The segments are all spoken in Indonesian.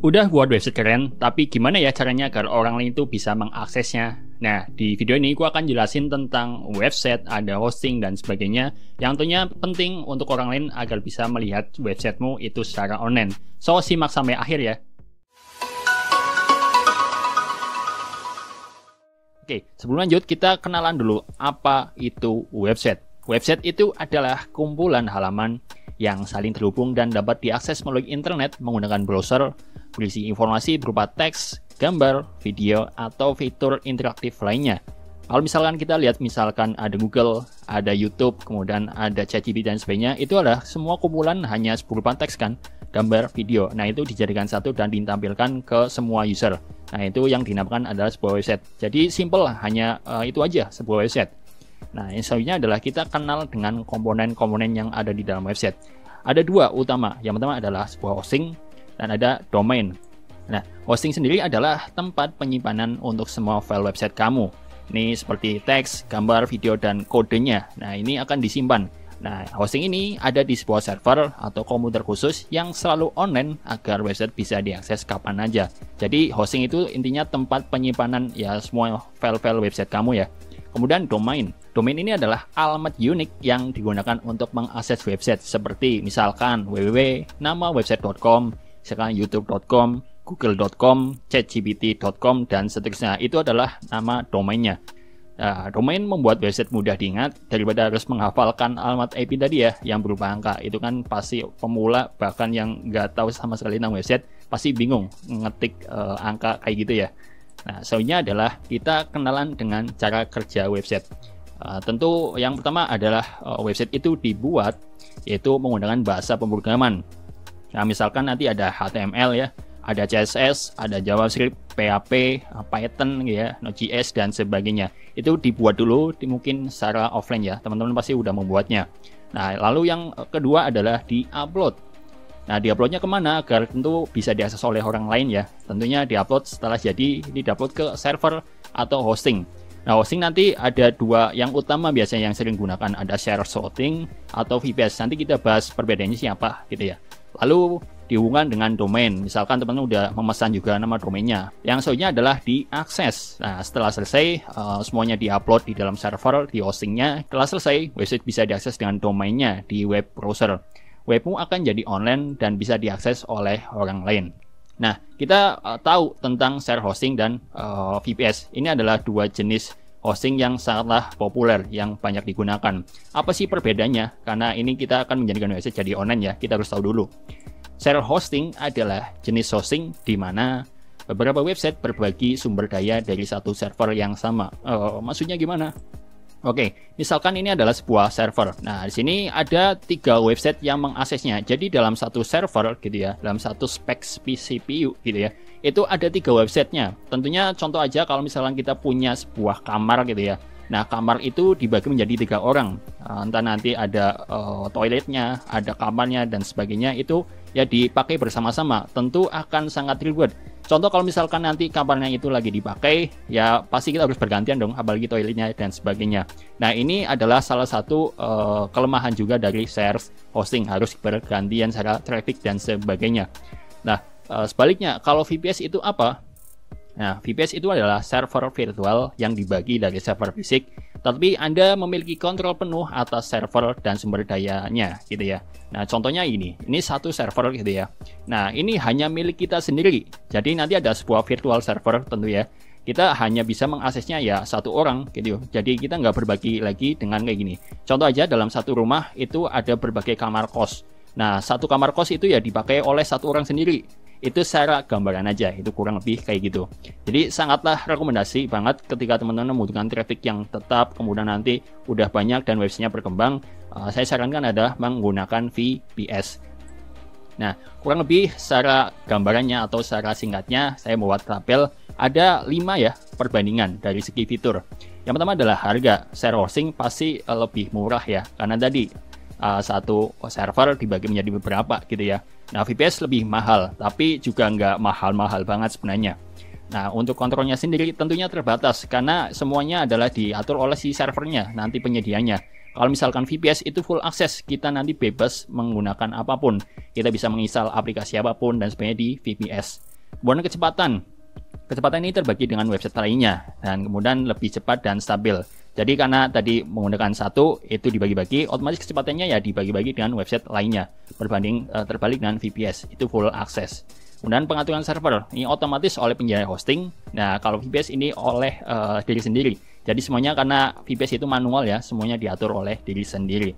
Udah buat website keren, tapi gimana ya caranya agar orang lain itu bisa mengaksesnya? Nah, di video ini gue akan jelasin tentang website, ada hosting, dan sebagainya yang tentunya penting untuk orang lain agar bisa melihat websitemu itu secara online. So, simak sampai akhir ya. Oke, sebelum lanjut kita kenalan dulu apa itu website. Website itu adalah kumpulan halaman yang saling terhubung dan dapat diakses melalui internet menggunakan browser, berisi informasi berupa teks, gambar, video, atau fitur interaktif lainnya. Kalau misalkan kita lihat misalkan ada Google, ada YouTube, kemudian ada ChatGPT dan sebagainya, itu adalah semua kumpulan hanya berupa teks kan, gambar, video. Nah itu dijadikan satu dan ditampilkan ke semua user. Nah itu yang dinamakan adalah sebuah website. Jadi simple hanya itu aja sebuah website. Nah, yang selanjutnya adalah kita kenal dengan komponen-komponen yang ada di dalam website. Ada dua utama. Yang pertama adalah sebuah hosting dan ada domain. Nah, hosting sendiri adalah tempat penyimpanan untuk semua file website kamu. Ini seperti teks, gambar, video, dan kodenya. Nah, ini akan disimpan. Nah, hosting ini ada di sebuah server atau komputer khusus yang selalu online agar website bisa diakses kapan aja. Jadi, hosting itu intinya tempat penyimpanan ya semua file-file website kamu ya. Kemudian domain. Domain ini adalah alamat unik yang digunakan untuk mengakses website seperti misalkan www.namawebsite.com, misalkan youtube.com, google.com, chatgpt.com, dan seterusnya. Itu adalah nama domainnya. Nah, domain membuat website mudah diingat daripada harus menghafalkan alamat IP tadi ya, yang berupa angka. Itu kan pasti pemula bahkan yang nggak tahu sama sekali tentang website pasti bingung ngetik angka kayak gitu ya. Nah, selanjutnya adalah kita kenalan dengan cara kerja website. Tentu yang pertama adalah website itu dibuat yaitu menggunakan bahasa pemrograman. Nah, misalkan nanti ada HTML ya, ada CSS, ada JavaScript, PHP, Python ya, Node.js dan sebagainya. Itu dibuat dulu mungkin secara offline ya. Teman-teman pasti udah membuatnya. Nah, lalu yang kedua adalah di-upload. Nah, di-uploadnya kemana agar tentu bisa diakses oleh orang lain ya. Tentunya di-upload setelah jadi, di-upload ke server atau hosting. Nah, hosting nanti ada dua yang utama biasanya yang sering gunakan, ada share hosting atau VPS. Nanti kita bahas perbedaannya siapa gitu ya. Lalu dihubungkan dengan domain. Misalkan teman-teman udah memesan juga nama domainnya. Yang selanjutnya adalah diakses. Nah, setelah selesai semuanya di-upload di dalam server, di hostingnya. Setelah selesai, website bisa diakses dengan domainnya di web browser. Webmu akan jadi online dan bisa diakses oleh orang lain. Nah, kita tahu tentang share hosting dan VPS. Ini adalah dua jenis hosting yang sangatlah populer, yang banyak digunakan. Apa sih perbedaannya? Karena ini kita akan menjadikan website jadi online ya, kita harus tahu dulu. Share hosting adalah jenis hosting di mana beberapa website berbagi sumber daya dari satu server yang sama. Maksudnya gimana? Oke, misalkan ini adalah sebuah server. Nah, di sini ada 3 website yang mengaksesnya. Jadi dalam satu server gitu ya, dalam satu spek CPU gitu ya, itu ada 3 websitenya. Tentunya contoh aja kalau misalkan kita punya sebuah kamar gitu ya. Nah, kamar itu dibagi menjadi 3 orang. Entah nanti ada toiletnya, ada kamarnya dan sebagainya, itu ya dipakai bersama-sama. Tentu akan sangat ribet. Contoh kalau misalkan nanti kamarnya itu lagi dipakai, ya pasti kita harus bergantian dong, apalagi toiletnya dan sebagainya. Nah, ini adalah salah satu kelemahan juga dari share hosting, harus bergantian secara traffic dan sebagainya. Nah, sebaliknya kalau VPS itu apa? Nah, VPS itu adalah server virtual yang dibagi dari server fisik, tapi Anda memiliki kontrol penuh atas server dan sumber dayanya gitu ya. Nah, contohnya ini satu server gitu ya. Nah, ini hanya milik kita sendiri. Jadi nanti ada sebuah virtual server tentu ya. Kita hanya bisa mengaksesnya ya satu orang gitu. Jadi kita nggak berbagi lagi dengan kayak gini. Contoh aja dalam satu rumah itu ada berbagai kamar kos. Nah, satu kamar kos itu ya dipakai oleh satu orang sendiri. Itu secara gambaran aja, itu kurang lebih kayak gitu. Jadi sangatlah rekomendasi banget ketika teman-teman membutuhkan traffic yang tetap, kemudian nanti udah banyak dan websitenya berkembang, saya sarankan adalah menggunakan VPS. Nah, kurang lebih secara gambarannya atau secara singkatnya, saya membuat tabel ada 5 ya perbandingan dari segi fitur. Yang pertama adalah harga. Share hosting pasti lebih murah ya, karena tadi satu server dibagi menjadi beberapa gitu ya. Nah, VPS lebih mahal, tapi juga nggak mahal-mahal banget sebenarnya. Nah, untuk kontrolnya sendiri tentunya terbatas, karena semuanya adalah diatur oleh si servernya, nanti penyedianya. Kalau misalkan VPS itu full akses, kita nanti bebas menggunakan apapun. Kita bisa menginstal aplikasi apapun dan sebagainya di VPS. Kemudian kecepatan ini terbagi dengan website lainnya dan kemudian lebih cepat dan stabil. Jadi karena tadi menggunakan satu itu dibagi-bagi, otomatis kecepatannya ya dibagi-bagi dengan website lainnya terbalik dengan VPS itu full access. Kemudian pengaturan server ini otomatis oleh penyedia hosting. Nah kalau VPS ini oleh diri sendiri. Jadi semuanya karena VPS itu manual ya, semuanya diatur oleh diri sendiri.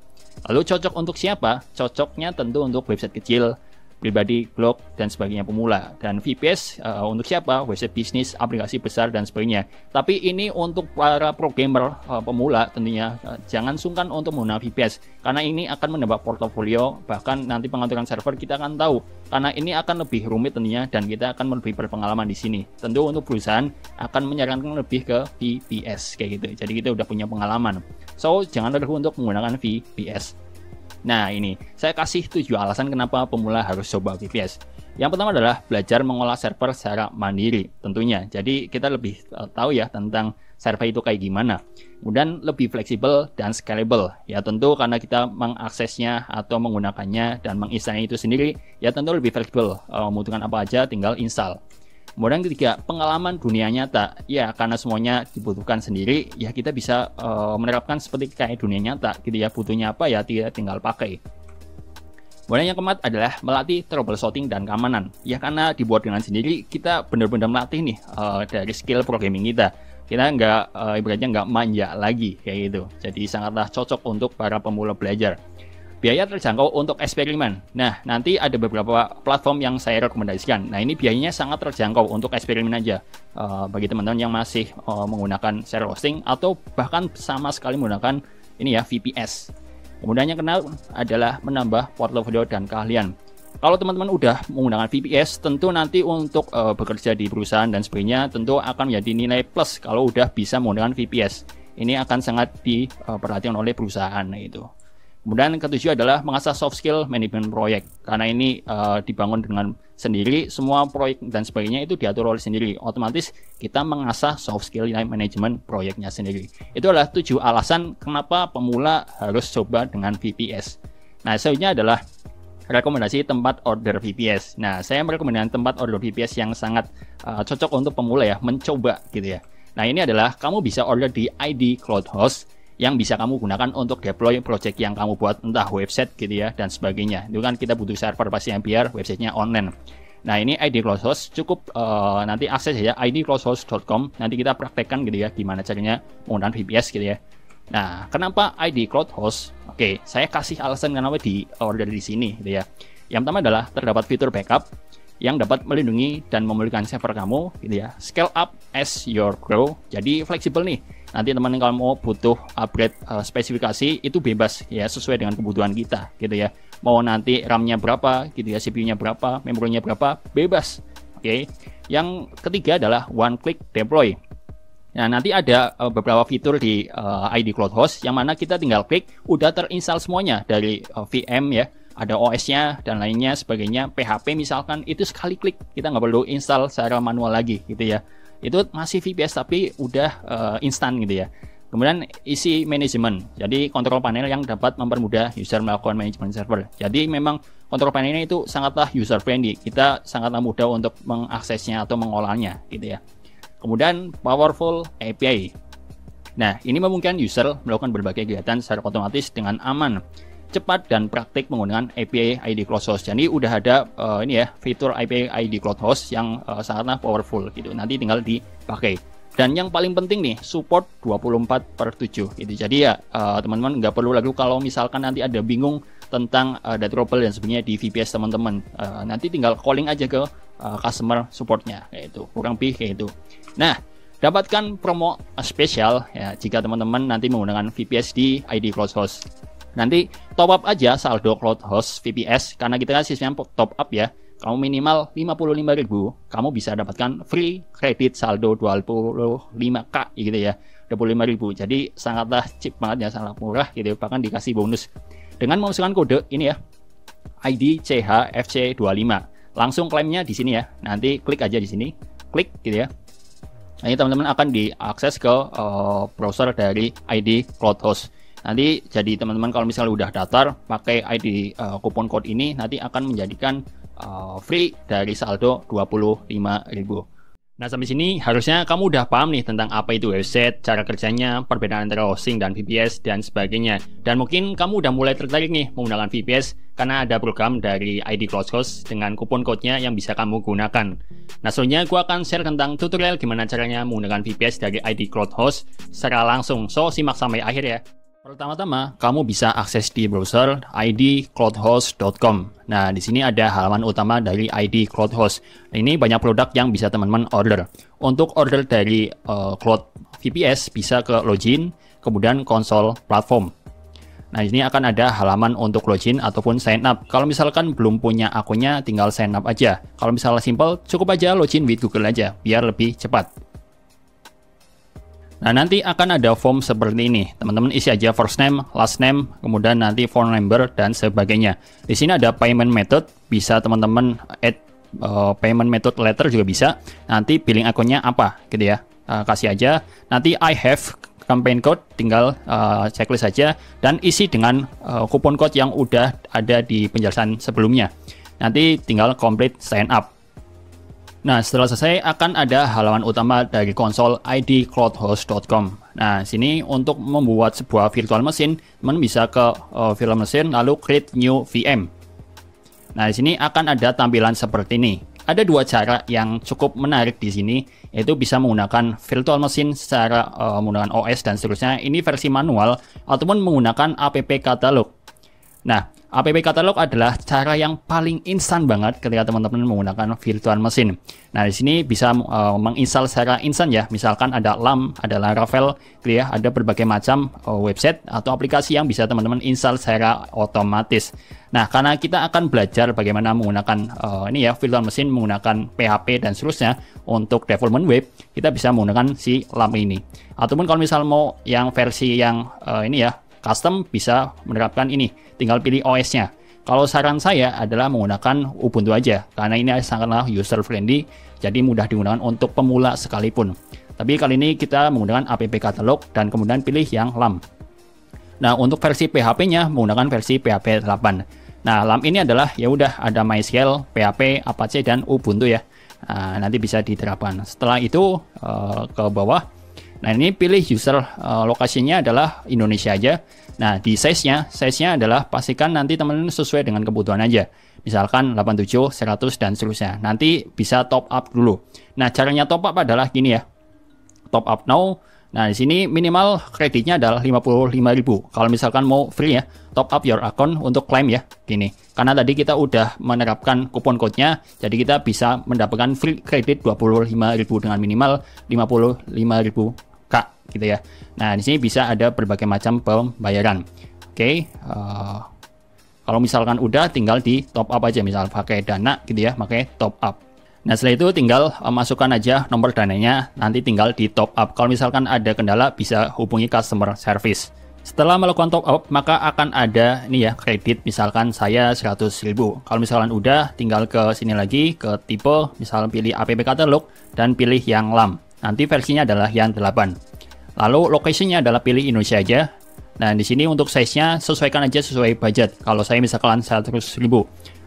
Lalu cocok untuk siapa? Cocoknya tentu untuk website kecil, pribadi, blog, dan sebagainya pemula. Dan VPS untuk siapa? Website bisnis, aplikasi besar, dan sebagainya. Tapi ini untuk para programmer pemula tentunya jangan sungkan untuk menggunakan VPS. Karena ini akan menambah portofolio, bahkan nanti pengaturan server kita akan tahu. Karena ini akan lebih rumit tentunya, dan kita akan lebih berpengalaman di sini. Tentu untuk perusahaan akan menyarankan lebih ke VPS, kayak gitu. Jadi kita udah punya pengalaman. So, jangan ragu untuk menggunakan VPS. Nah ini, saya kasih 7 alasan kenapa pemula harus coba VPS. Yang pertama adalah belajar mengolah server secara mandiri tentunya. Jadi kita lebih tahu ya tentang server itu kayak gimana. Kemudian lebih fleksibel dan scalable. Ya tentu karena kita mengaksesnya atau menggunakannya dan menginstalnya itu sendiri, ya tentu lebih fleksibel. Membutuhkan apa aja tinggal install. Kemudian ketiga, pengalaman dunia nyata. Ya, karena semuanya dibutuhkan sendiri, ya kita bisa menerapkan seperti kayak dunia nyata gitu ya. Butuhnya apa ya tinggal pakai. Kemudian yang keempat adalah melatih troubleshooting dan keamanan. Ya karena dibuat dengan sendiri, kita benar-benar melatih nih dari skill programming kita. Kita ibaratnya nggak manja lagi kayak gitu. Jadi sangatlah cocok untuk para pemula belajar. Biaya terjangkau untuk eksperimen. Nah, nanti ada beberapa platform yang saya rekomendasikan. Nah, ini biayanya sangat terjangkau untuk eksperimen aja. Bagi teman-teman yang masih menggunakan server hosting atau bahkan sama sekali menggunakan ini ya VPS. Kemudian yang kedua adalah menambah portofolio dan keahlian. Kalau teman-teman udah menggunakan VPS, tentu nanti untuk bekerja di perusahaan dan sebagainya tentu akan menjadi nilai plus kalau udah bisa menggunakan VPS. Ini akan sangat diperhatikan oleh perusahaan itu. Kemudian ketujuh adalah mengasah soft skill manajemen proyek. Karena ini dibangun dengan sendiri, semua proyek dan sebagainya itu diatur oleh sendiri. Otomatis kita mengasah soft skill manajemen proyeknya sendiri. Itu adalah 7 alasan kenapa pemula harus coba dengan VPS. Nah, selanjutnya adalah rekomendasi tempat order VPS. Nah, saya merekomendasikan tempat order VPS yang sangat cocok untuk pemula ya, mencoba gitu ya. Nah, ini adalah kamu bisa order di ID Cloud Host yang bisa kamu gunakan untuk deploy project yang kamu buat, entah website gitu ya dan sebagainya. Itu kan kita butuh server pastinya biar websitenya online. Nah ini ID Cloud Host cukup nanti akses aja idcloudhost.com. Nanti kita praktekkan gitu ya gimana caranya menggunakan VPS gitu ya. Nah kenapa ID Cloud Host? Oke, saya kasih alasan kenapa di order di sini gitu ya. Yang pertama adalah terdapat fitur backup yang dapat melindungi dan memulihkan server kamu gitu ya. Scale up as your grow. Jadi fleksibel nih. Nanti teman-teman kalau mau butuh upgrade spesifikasi itu bebas ya sesuai dengan kebutuhan kita gitu ya. Mau nanti RAM-nya berapa gitu ya, CPU-nya berapa, memorinya berapa, bebas. Oke. Yang ketiga adalah one click deploy. Nah, nanti ada beberapa fitur di ID Cloud Host yang mana kita tinggal klik udah terinstall semuanya dari VM ya. Ada OS-nya dan lainnya sebagainya, PHP misalkan, itu sekali klik, kita nggak perlu install secara manual lagi gitu ya. Itu masih VPS tapi udah instan gitu ya. Kemudian isi manajemen, jadi kontrol panel yang dapat mempermudah user melakukan manajemen server. Jadi memang kontrol panelnya itu sangatlah user friendly, kita sangatlah mudah untuk mengaksesnya atau mengolahnya gitu ya. Kemudian powerful API. Nah ini memungkinkan user melakukan berbagai kegiatan secara otomatis dengan aman, cepat dan praktik menggunakan API ID Cloud Host. Jadi udah ada ini ya fitur API ID Cloud Host yang sangatlah powerful gitu. Nanti tinggal dipakai. Dan yang paling penting nih support 24/7 gitu. Jadi ya teman-teman nggak perlu lagi kalau misalkan nanti ada bingung tentang ada trouble dan sebagainya di VPS teman-teman. Nanti tinggal calling aja ke customer supportnya kayak itu. Kurang lebih kayak itu. Nah, dapatkan promo spesial ya jika teman-teman nanti menggunakan VPS di ID Cloud Host. Nanti top up aja saldo Cloud Host VPS karena kita kan sistemnya top up ya. Kamu minimal 55.000, kamu bisa dapatkan free kredit saldo 25k gitu ya. 25.000. Jadi sangatlah cheap banget ya, sangat murah gitu, bahkan dikasih bonus. Dengan memasukkan kode ini ya. ID CHFC25. Langsung klaimnya di sini ya. Nanti klik aja di sini. Klik gitu ya. Nah, ini teman-teman akan diakses ke browser dari ID Cloud Host. Nanti jadi teman-teman kalau misalnya udah daftar pakai ID kupon code ini nanti akan menjadikan free dari saldo 25.000. Nah, sampai sini harusnya kamu udah paham nih tentang apa itu website, cara kerjanya, perbedaan antara hosting dan VPS, dan sebagainya. Dan mungkin kamu udah mulai tertarik nih menggunakan VPS karena ada program dari ID Cloud Host dengan kupon code-nya yang bisa kamu gunakan. Nah, selanjutnya gue akan share tentang tutorial gimana caranya menggunakan VPS dari ID Cloud Host secara langsung. So, simak sampai akhir ya. Pertama-tama, kamu bisa akses di browser idcloudhost.com. Nah, di sini ada halaman utama dari ID Cloud Host. Nah, ini banyak produk yang bisa teman-teman order. Untuk order dari Cloud VPS bisa ke login, kemudian konsol platform. Nah, di sini akan ada halaman untuk login ataupun sign up. Kalau misalkan belum punya akunnya, tinggal sign up aja. Kalau misalnya simple, cukup aja login with Google aja, biar lebih cepat. Nah, nanti akan ada form seperti ini. Teman-teman isi aja first name, last name, kemudian nanti phone number, dan sebagainya. Di sini ada payment method, bisa teman-teman add payment method letter juga bisa. Nanti billing akunnya apa, gitu ya. Kasih aja. Nanti I have campaign code, tinggal checklist aja. Dan isi dengan kupon code yang udah ada di penjelasan sebelumnya. Nanti tinggal complete sign up. Nah, setelah selesai akan ada halaman utama dari konsol idcloudhost.com. Nah, sini untuk membuat sebuah virtual machine, teman bisa ke virtual machine lalu create new VM. Nah, di sini akan ada tampilan seperti ini. Ada dua cara yang cukup menarik di sini, yaitu bisa menggunakan virtual machine secara menggunakan OS dan seterusnya. Ini versi manual ataupun menggunakan app catalog. Nah, app catalog adalah cara yang paling instan banget ketika teman-teman menggunakan virtual machine. Nah, di sini bisa menginstal secara instan ya. Misalkan ada LAMP, ada Laravel, gitu ya, ada berbagai macam website atau aplikasi yang bisa teman-teman install secara otomatis. Nah, karena kita akan belajar bagaimana menggunakan ini ya, virtual machine menggunakan PHP dan seterusnya untuk development web, kita bisa menggunakan si LAMP ini. Ataupun kalau misal mau yang versi yang ini ya, custom, bisa menerapkan ini, tinggal pilih OS-nya. Kalau saran saya adalah menggunakan Ubuntu aja, karena ini sangatlah user friendly, jadi mudah digunakan untuk pemula sekalipun. Tapi kali ini kita menggunakan app catalog dan kemudian pilih yang LAMP. Nah, untuk versi PHP-nya menggunakan versi PHP 8. Nah, LAMP ini adalah ya udah ada MySQL, PHP, Apache, dan Ubuntu ya. Nah, nanti bisa diterapkan. Setelah itu ke bawah. Nah, ini pilih user lokasinya adalah Indonesia aja. Nah, di size-nya adalah pastikan nanti teman-teman sesuai dengan kebutuhan aja. Misalkan 87, 100, dan seterusnya. Nanti bisa top up dulu. Nah, caranya top up adalah gini ya. Top up now. Nah, di sini minimal kreditnya adalah 55.000. Kalau misalkan mau free ya, top up your account untuk klaim ya. Gini. Karena tadi kita udah menerapkan kupon code-nya, jadi kita bisa mendapatkan free kredit 25.000 dengan minimal 55.000 Kak, gitu ya. Nah, di sini bisa ada berbagai macam pembayaran. Oke, kalau misalkan udah, tinggal di top up aja, misal pakai Dana, gitu ya, pakai top up. Nah, setelah itu tinggal masukkan aja nomor dananya, nanti tinggal di top up. Kalau misalkan ada kendala, bisa hubungi customer service. Setelah melakukan top up, maka akan ada ini ya, kredit, misalkan saya 100.000. Kalau misalkan udah, tinggal ke sini lagi, ke tipe, misalkan pilih app catalog, dan pilih yang LAMP. Nanti versinya adalah yang 8. Lalu lokasinya adalah pilih Indonesia aja. Nah, di sini untuk size-nya sesuaikan aja sesuai budget. Kalau saya misalkan 100.000.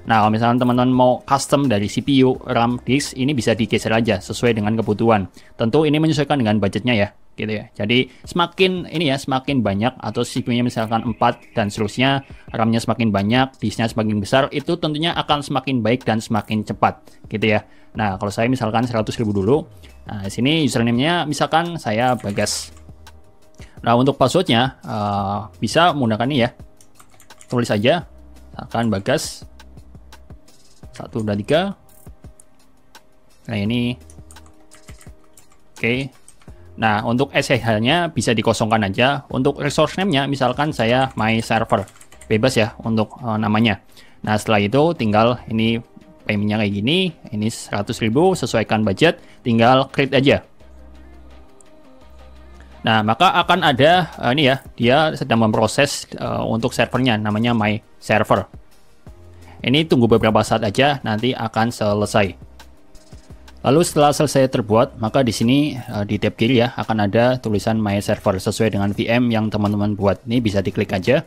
Nah, kalau misalkan teman-teman mau custom dari CPU, RAM, disk, ini bisa digeser aja sesuai dengan kebutuhan. Tentu ini menyesuaikan dengan budgetnya ya, gitu ya. Jadi semakin ini ya, semakin banyak atau CPU-nya misalkan 4 dan seterusnya, RAM-nya semakin banyak, disk-nya semakin besar, itu tentunya akan semakin baik dan semakin cepat, gitu ya. Nah, kalau saya misalkan 100.000 dulu. Nah, di sini username-nya misalkan saya Bagas. Nah, untuk password-nya bisa menggunakan ini ya. Tulis aja, misalkan Bagas 1, 2, 3. Nah, ini. Oke. Nah, untuk SSH-nya bisa dikosongkan aja. Untuk resource name-nya misalkan saya my server. Bebas ya untuk namanya. Nah, setelah itu tinggal ini payment-nya kayak gini, ini 100.000, sesuaikan budget, tinggal create aja. Nah, maka akan ada ini ya, dia sedang memproses untuk servernya, namanya my server. Ini tunggu beberapa saat aja, nanti akan selesai. Lalu setelah selesai terbuat, maka di sini di tab kiri ya, akan ada tulisan my server sesuai dengan VM yang teman-teman buat. Ini bisa diklik aja.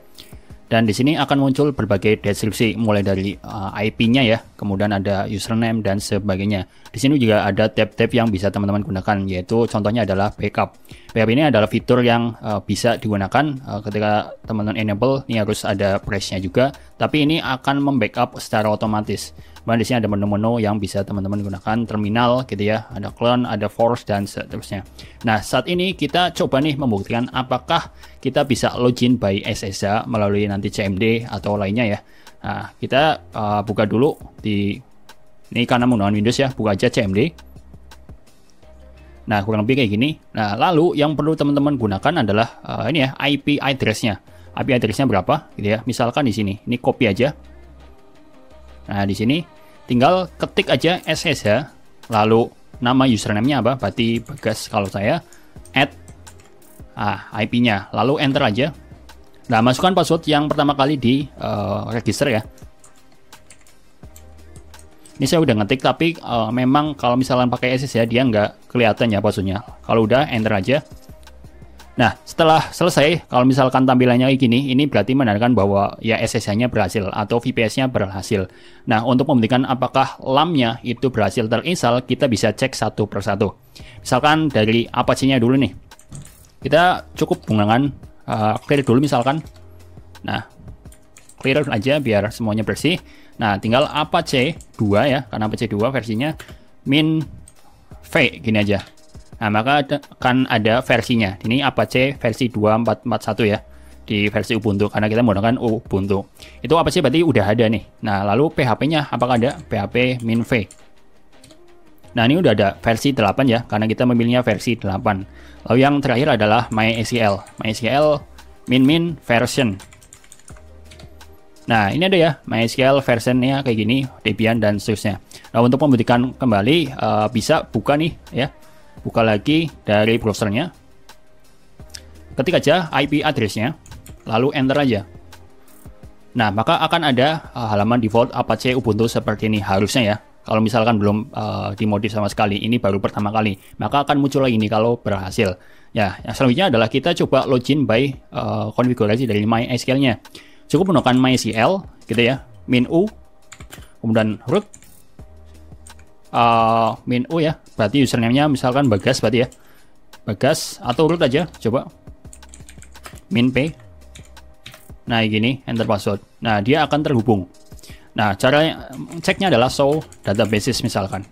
Dan di sini akan muncul berbagai deskripsi mulai dari IP-nya ya, kemudian ada username dan sebagainya. Di sini juga ada tab-tab yang bisa teman-teman gunakan, yaitu contohnya adalah backup. Backup ini adalah fitur yang bisa digunakan ketika teman-teman enable. Ini harus ada press-nya juga, tapi ini akan membackup secara otomatis. Kemudian di sini ada menu-menu yang bisa teman-teman gunakan, terminal gitu ya, ada clone, ada force dan seterusnya. Nah, saat ini kita coba nih membuktikan apakah kita bisa login by SSH melalui nanti CMD atau lainnya ya. Nah, kita buka dulu di ini karena menggunakan Windows ya, buka aja CMD. Nah, kurang lebih kayak gini. Nah, lalu yang perlu teman-teman gunakan adalah ini ya, IP address-nya. IP address-nya berapa gitu ya. Misalkan di sini, ini copy aja. Nah, di sini tinggal ketik aja SSH, lalu nama username-nya apa? Berarti Bagas kalau saya, add IP-nya, lalu enter aja. Nah, masukkan password yang pertama kali di register ya. Ini saya udah ngetik, tapi memang kalau misalkan pakai SSH dia nggak kelihatan ya passwordnya. Kalau udah enter aja. Nah, setelah selesai, kalau misalkan tampilannya kayak gini, ini berarti menandakan bahwa ya SSH-nya berhasil atau VPS-nya berhasil. Nah, untuk membuktikan apakah LAM-nya itu berhasil terinstall, kita bisa cek satu persatu. Misalkan dari Apache-nya dulu nih. Kita cukup menggunakan clear dulu misalkan. Nah, clear aja biar semuanya bersih. Nah, tinggal Apache 2 ya, karena Apache 2 versinya min v gini aja. Nah, maka akan ada versinya. Ini Apache versi 2441 ya, di versi Ubuntu, karena kita menggunakan Ubuntu. Itu Apache berarti udah ada nih. Nah, lalu PHP-nya apakah ada? PHP min v. Nah, ini udah ada versi 8 ya, karena kita memilihnya versi 8. Lalu yang terakhir adalah MySQL. MySQL min version. Nah, ini ada ya, MySQL versionnya kayak gini, Debian dan seterusnya. Nah, untuk membuktikan kembali, bisa buka nih ya. Buka lagi dari browsernya, ketik aja IP address-nya, lalu enter aja. Nah, maka akan ada halaman default Apache Ubuntu seperti ini harusnya ya. Kalau misalkan belum dimodif sama sekali, ini baru pertama kali, maka akan muncul lagi ini kalau berhasil. Ya, yang selanjutnya adalah kita coba login by konfigurasi dari MySQL-nya. Cukup menggunakan MySQL gitu ya, min u, kemudian root. Min u ya, berarti username-nya misalkan Bagas berarti ya, Bagas, atau root aja, coba min p. Nah, gini, enter password. Nah, dia akan terhubung. Nah, cara ceknya adalah show databases misalkan.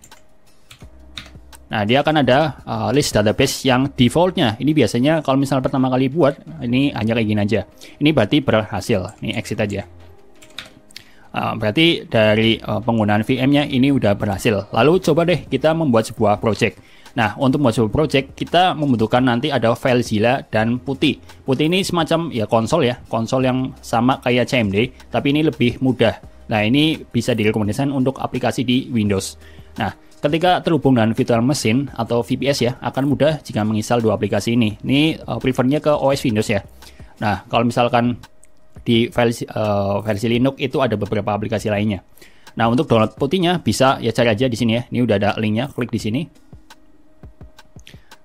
Nah, dia akan ada list database yang defaultnya. Ini biasanya kalau misalnya pertama kali buat, ini hanya kayak gini aja. Ini berarti berhasil. Ini exit aja. Berarti dari penggunaan VM-nya ini udah berhasil. Lalu coba deh kita membuat sebuah project. Nah, untuk membuat sebuah project, kita membutuhkan nanti ada FileZilla dan Putty. Putty ini semacam ya konsol ya, konsol yang sama kayak CMD, tapi ini lebih mudah. Nah, ini bisa direkomendasikan untuk aplikasi di Windows. Nah, ketika terhubung dengan virtual machine atau VPS ya, akan mudah jika menginstal dua aplikasi ini. Ini prefernya ke OS Windows ya. Nah, kalau misalkan di versi Linux itu ada beberapa aplikasi lainnya. Nah, untuk download Putty-nya bisa ya cari aja di sini ya. Ini udah ada linknya, klik di sini.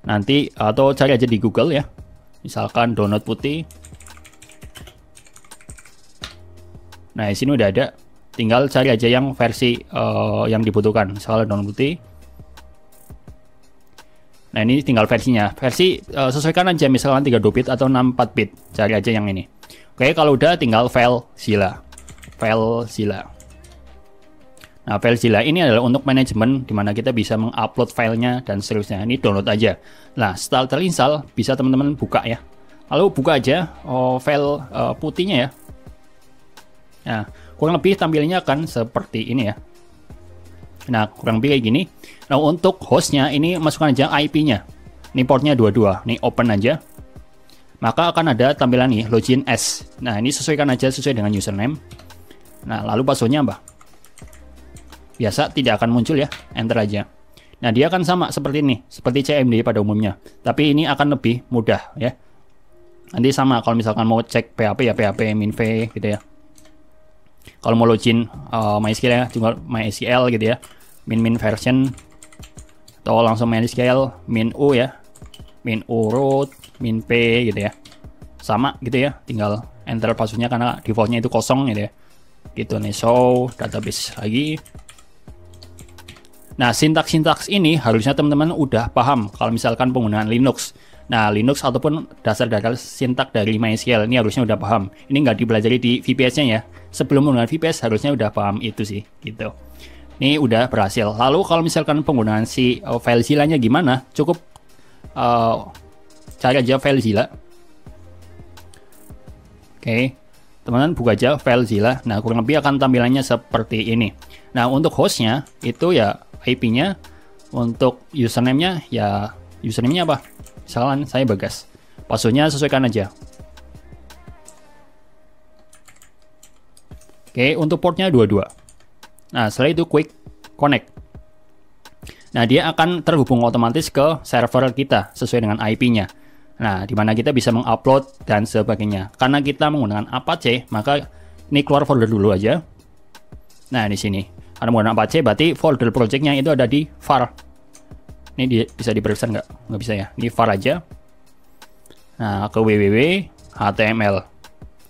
Nanti atau cari aja di Google ya. Misalkan download Putty. Nah, di sini udah ada. Tinggal cari aja yang versi yang dibutuhkan. Misalnya download Putty. Nah, ini tinggal versinya. Versi sesuaikan aja, misalkan 32 bit atau 64 bit. Cari aja yang ini. Oke, kalau udah tinggal FileZilla. FileZilla. Nah, FileZilla ini adalah untuk manajemen di mana kita bisa mengupload filenya dan seterusnya. Ini download aja. Nah, setelah terinstall bisa teman-teman buka ya. Lalu buka aja file Putty-nya ya. Nah, kurang lebih tampilannya akan seperti ini ya. Nah, kurang lebih kayak gini. Nah, untuk hostnya ini masukkan aja IP-nya. Ini portnya 22. Ini open aja. Maka akan ada tampilan nih, login as. Nah, ini sesuaikan aja sesuai dengan username. Nah, lalu passwordnya apa? Biasa tidak akan muncul ya, enter aja. Nah, dia akan sama seperti ini, seperti CMD pada umumnya. Tapi ini akan lebih mudah ya. Nanti sama kalau misalkan mau cek PHP ya PHP min v gitu ya. Kalau mau login MySQL ya, tinggal MySQL gitu ya. Min version. Atau langsung MySQL min u ya. Min u root, min p gitu ya. Sama gitu ya, tinggal enter passwordnya karena defaultnya itu kosong gitu ya. Gitu nih, show database lagi. Nah, sintaks-sintaks ini harusnya teman-teman udah paham kalau misalkan penggunaan Linux. Nah, Linux ataupun dasar-dasar sintak dari MySQL ini harusnya udah paham. Ini nggak dipelajari di VPS-nya ya. Sebelum menggunakan VPS harusnya udah paham itu sih, gitu. Ini udah berhasil. Lalu kalau misalkan penggunaan si FileZilla-nya gimana? Cukup cari aja FileZilla. Oke, teman-teman buka aja FileZilla. Nah, kurang lebih akan tampilannya seperti ini. Nah, untuk hostnya itu ya IP-nya, untuk username-nya ya username-nya apa? Misalkan saya Bagas. Password-nya sesuaikan aja. Oke, untuk portnya 22. Nah, setelah itu quick connect. Nah, dia akan terhubung otomatis ke server kita sesuai dengan IP-nya. Nah, di mana kita bisa mengupload dan sebagainya. Karena kita menggunakan Apache, maka ini keluar folder dulu aja. Nah, di sini. Karena menggunakan Apache, berarti folder project-nya itu ada di var. Ini bisa diperiksa nggak? Nggak bisa ya. Ini var aja. Nah, ke www.html.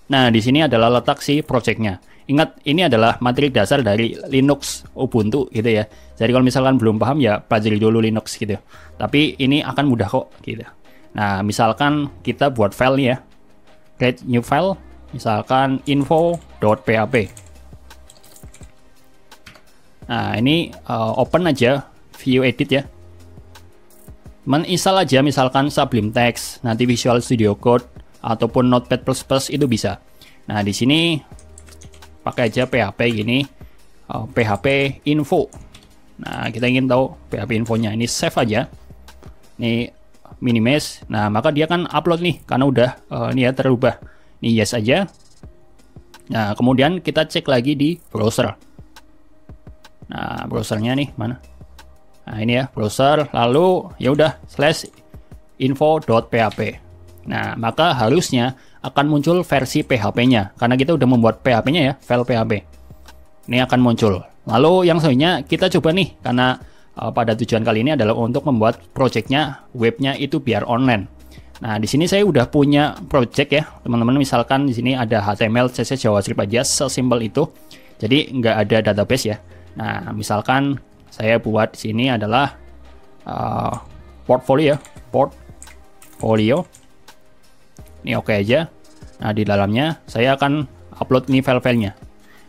Nah, di sini adalah letak si project-nya. Ingat, ini adalah materi dasar dari Linux Ubuntu gitu ya. Jadi kalau misalkan belum paham ya pelajari dulu Linux gitu. Tapi ini akan mudah kok gitu. Nah, misalkan kita buat file nih ya. Create new file. Misalkan info.php. Nah, ini open aja view edit ya. Meninstall aja misalkan Sublime Text, nanti Visual Studio Code ataupun Notepad++ itu bisa. Nah, di sini pakai aja PHP gini, PHP info. Nah, kita ingin tahu PHP infonya. Ini save aja. Ini minimize. Nah, maka dia kan upload nih karena udah ini ya terubah. Ini yes aja. Nah, kemudian kita cek lagi di browser. Nah, browsernya nih mana? Nah, ini ya browser. Lalu ya udah /info.php. Nah, maka harusnya akan muncul versi PHP-nya karena kita udah membuat PHP-nya ya, file PHP. Ini akan muncul. Lalu yang selanjutnya kita coba nih karena pada tujuan kali ini adalah untuk membuat project-nya, webnya itu biar online. Nah, di sini saya udah punya project ya, teman-teman. Misalkan di sini ada HTML, CSS, JavaScript aja, sesimpel itu. Jadi nggak ada database ya. Nah, misalkan saya buat di sini adalah portfolio. Ini oke aja. Nah, di dalamnya saya akan upload nih file-filenya.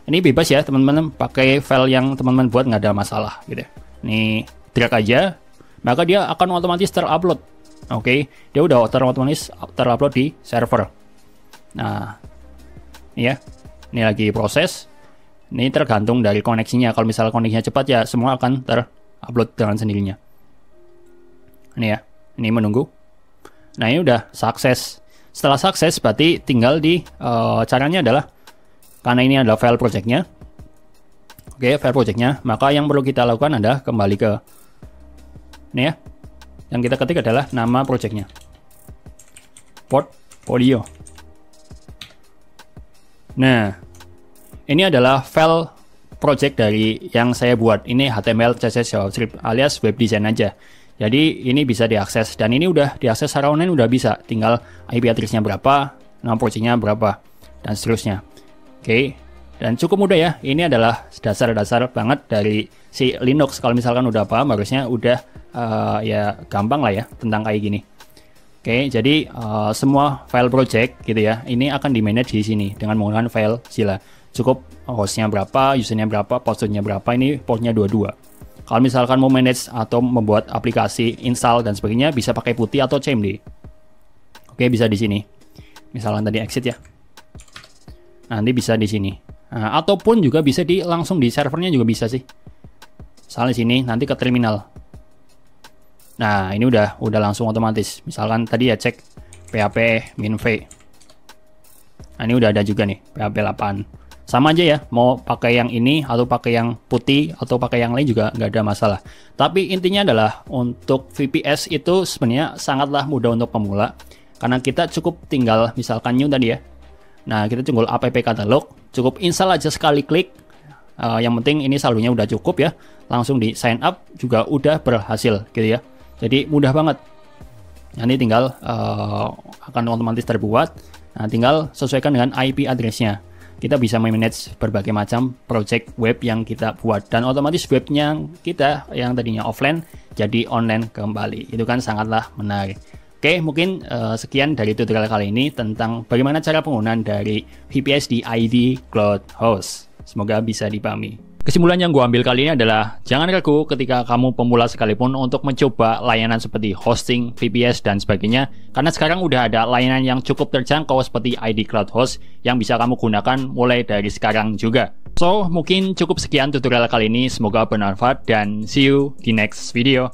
Ini bebas ya, teman-teman. Pakai file yang teman-teman buat nggak ada masalah gitu. Ini drag aja, maka dia akan otomatis terupload. Oke, dia udah otomatis terupload di server. Nah, ini ya. Ini lagi proses. Ini tergantung dari koneksinya. Kalau misalnya koneksinya cepat ya semua akan terupload dengan sendirinya. Ini ya, ini menunggu. Nah, ini udah sukses. Setelah sukses berarti tinggal di caranya adalah karena ini adalah file project-nya. Oke, file project-nya. Maka yang perlu kita lakukan adalah kembali ke ini ya. Yang kita ketik adalah nama project-nya. Portfolio. Nah, ini adalah file project dari yang saya buat. Ini HTML, CSS, JavaScript alias web design aja. Jadi ini bisa diakses dan ini udah diakses secara online udah bisa. Tinggal IP address-nya berapa, nama project-nya berapa dan seterusnya. Oke. Dan cukup mudah ya. Ini adalah dasar-dasar banget dari si Linux. Kalau misalkan udah paham harusnya udah ya gampang lah ya tentang kayak gini. Oke, jadi semua file project gitu ya. Ini akan di-manage di sini dengan menggunakan FileZilla. Cukup hostnya berapa, usernya berapa, passwordnya berapa, ini portnya 22. Kalau misalkan mau manage atau membuat aplikasi, install dan sebagainya, bisa pakai putih atau CMD. Oke, bisa di sini. Misalkan tadi exit ya. Nanti bisa di sini. Nah, ataupun juga bisa langsung di servernya juga bisa sih. Misalnya di sini, nanti ke terminal. Nah, ini udah langsung otomatis. Misalkan tadi ya cek PHP -v. Nah, ini udah ada juga nih, PHP 8. Sama aja ya, mau pakai yang ini atau pakai yang putih atau pakai yang lain juga nggak ada masalah. Tapi intinya adalah untuk VPS itu sebenarnya sangatlah mudah untuk pemula. Karena kita cukup tinggal misalkan new tadi ya. Nah, kita tinggal app catalog, cukup install aja sekali klik. Yang penting ini saldonya udah cukup ya. Langsung di sign up juga udah berhasil gitu ya. Jadi mudah banget. Nanti tinggal akan otomatis terbuat. Nah, tinggal sesuaikan dengan IP address-nya. Kita bisa manage berbagai macam project web yang kita buat, dan otomatis webnya kita yang tadinya offline jadi online kembali. Itu kan sangatlah menarik. Oke, mungkin sekian dari tutorial kali ini tentang bagaimana cara penggunaan dari VPS di ID Cloud Host. Semoga bisa dipahami. Kesimpulan yang gue ambil kali ini adalah jangan ragu ketika kamu pemula sekalipun untuk mencoba layanan seperti hosting, VPS, dan sebagainya, karena sekarang udah ada layanan yang cukup terjangkau seperti ID Cloud Host yang bisa kamu gunakan mulai dari sekarang juga. So, mungkin cukup sekian tutorial kali ini, semoga bermanfaat dan see you di next video.